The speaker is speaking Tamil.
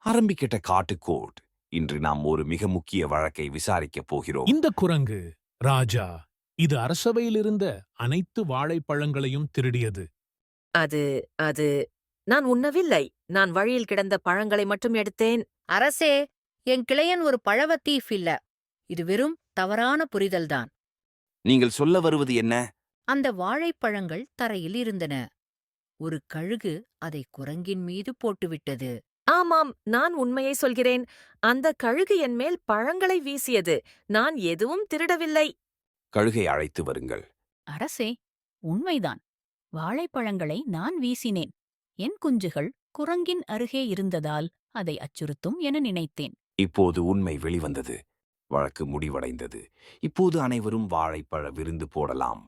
ஆரம்பிக்கிட்ட காட்டுக்கோட். இன்று நாம் ஒரு மிக முக்கிய வழக்கை விசாரிக்கப் போகிறோம். இந்த குரங்கு ராஜா இது அரசவையில் இருந்த அனைத்து வாழைப்பழங்களையும் திருடியது. அது அது நான் உண்ணவில்லை. நான் வழியில் கிடந்த பழங்களை மட்டும் எடுத்தேன். அரசே, என் கிளையன் ஒரு பழவ தீஃப் இல்ல. இது வெறும் தவறான புரிதல்தான். நீங்கள் சொல்ல வருவது என்ன? அந்த வாழைப்பழங்கள் தரையில் இருந்தன. ஒரு கழுகு அதை குரங்கின் மீது போட்டுவிட்டது. ஆமாம், நான் உண்மையை சொல்கிறேன். அந்த கழுகு என் மேல் பழங்களை வீசியது. நான் எதுவும் திருடவில்லை. கழுகை அழைத்து வருங்கள். அரசே, உண்மைதான். வாழைப்பழங்களை நான் வீசினேன். என் குஞ்சுகள் குரங்கின் அருகே இருந்ததால் அதை அச்சுறுத்தும் என நினைத்தேன். இப்போது உண்மை வெளிவந்தது. வழக்கு முடிவடைந்தது. இப்போது அனைவரும் வாழைப்பழ விருந்து போடலாம்.